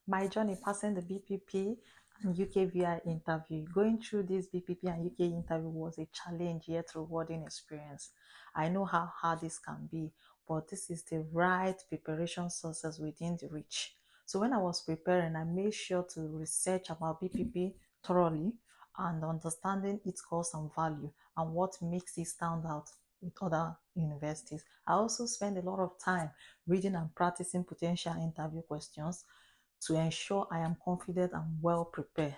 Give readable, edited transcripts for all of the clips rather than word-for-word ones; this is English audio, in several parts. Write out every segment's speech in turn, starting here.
My journey passing the BPP and UKVI interview. Going through this BPP and UK interview was a challenge yet rewarding experience. I know how hard this can be, but this is the right preparation sources within the reach. So when I was preparing, I made sure to research about BPP thoroughly and understanding its cost and value and what makes it stand out with other universities. I also spend a lot of time reading and practicing potential interview questions to ensure I am confident and well prepared.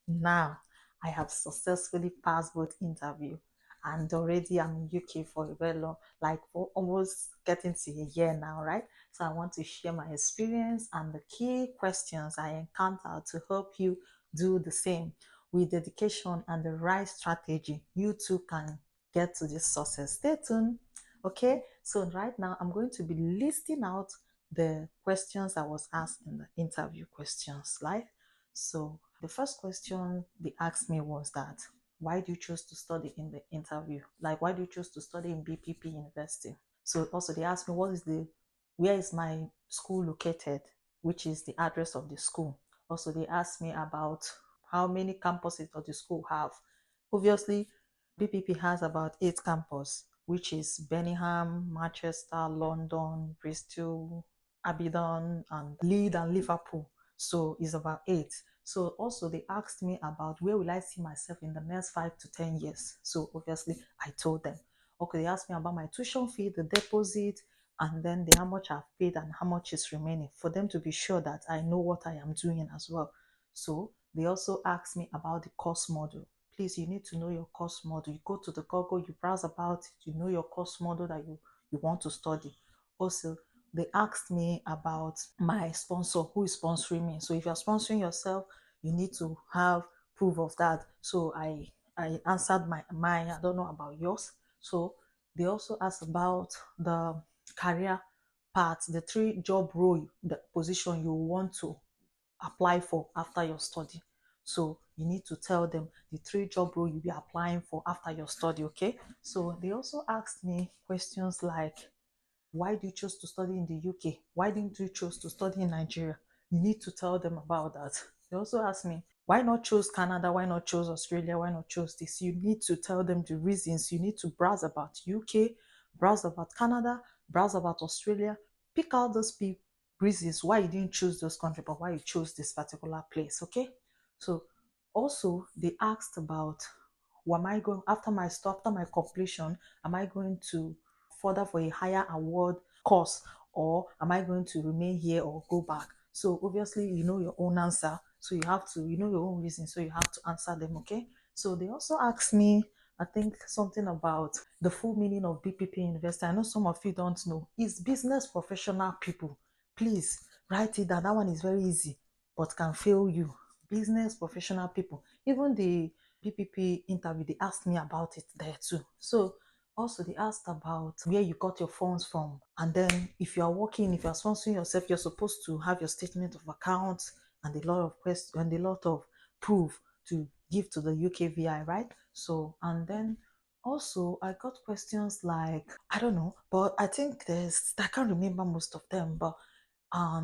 Now I have successfully passed both interview and already I'm in UK for a very long, like for almost getting to a year now, right? So I want to share my experience and the key questions I encountered to help you do the same. With dedication and the right strategy, you too can get to this success. Stay tuned. Okay, so right now I'm going to be listing out the questions I was asked in the interview questions live. So the first question they asked me was that, why do you choose to study in the interview? Like, why do you choose to study in BPP University? So also they asked me, where is my school located, which is the address of the school. Also they asked me about how many campuses does the school have. Obviously, BPP has about 8 campuses, which is Birmingham, Manchester, London, Bristol, Aberdeen, and Leeds and Liverpool. So it's about 8. So also they asked me about where will I see myself in the next 5 to 10 years. So obviously I told them. Okay, they asked me about my tuition fee, the deposit, and then how much I've paid and how much is remaining for them to be sure that I know what I am doing as well. So they also asked me about the course model. Please, you need to know your course model. You go to the Google, you browse about it, you know your course model that you want to study. Also, they asked me about my sponsor, who is sponsoring me. So if you're sponsoring yourself, you need to have proof of that. So I answered mine. I don't know about yours. So they also asked about the career path, the 3 job role, the position you want to apply for after your study. So you need to tell them the 3 job role you'll be applying for after your study. Okay, so they also asked me questions like, why do you choose to study in the UK? Why didn't you choose to study in Nigeria? You need to tell them about that. They also asked me, why not choose Canada? Why not choose Australia? Why not choose this? You need to tell them the reasons. You need to browse about UK, browse about Canada, browse about Australia. Pick out those reasons why you didn't choose those countries, but why you chose this particular place. Okay. So also they asked about, am I going after my stuff, after my completion, am I going to further for a higher award course, or am I going to remain here or go back? So obviously you know your own answer, so you have to, you know your own reason, so you have to answer them. Okay, so they also asked me, I think, something about the full meaning of BPP University. I know some of you don't know. It's business professional people. Please write it down. That one is very easy, but can fail you. Business professional people. Even the BPP interview, they asked me about it there too. So also they asked about where you got your funds from, and then if you are working, if you are sponsoring yourself, you're supposed to have your statement of accounts and a lot of questions and a lot of proof to give to the UKVI, right? So, and then also I got questions like, I don't know, but I think I can't remember most of them, but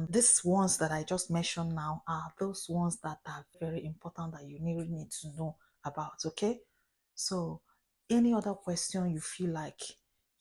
these ones that I just mentioned now are those ones that are very important that you really need to know about. Okay, so any other question you feel like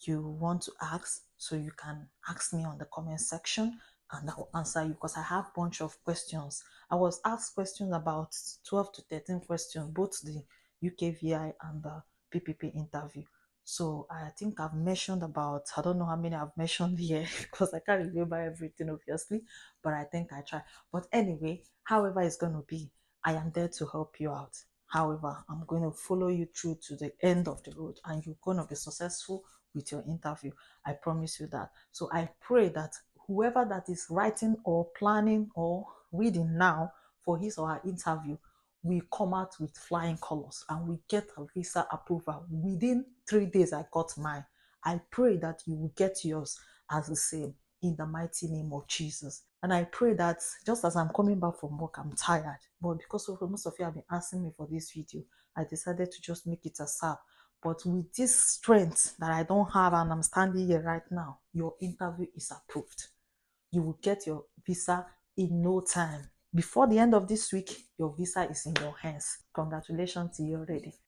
you want to ask, so you can ask me on the comment section and I'll answer you, because I have a bunch of questions. I was asked questions about 12 to 13 questions, both the UKVI and the PPP interview. So I think I've mentioned about, I don't know how many I've mentioned here because I can't remember everything, obviously, but I think I try. But anyway, however it's going to be, I am there to help you out. However, I'm going to follow you through to the end of the road and you're going to be successful with your interview. I promise you that. So I pray that whoever that is writing or planning or reading now for his or her interview, we come out with flying colors and we get a visa approval. Within 3 days, I got mine. I pray that you will get yours as the same in the mighty name of Jesus. And I pray that just as I'm coming back from work, I'm tired. But because of most of you have been asking me for this video, I decided to just make it a sap. But with this strength that I don't have and I'm standing here right now, your interview is approved. You will get your visa in no time. Before the end of this week, your visa is in your hands. Congratulations to you already.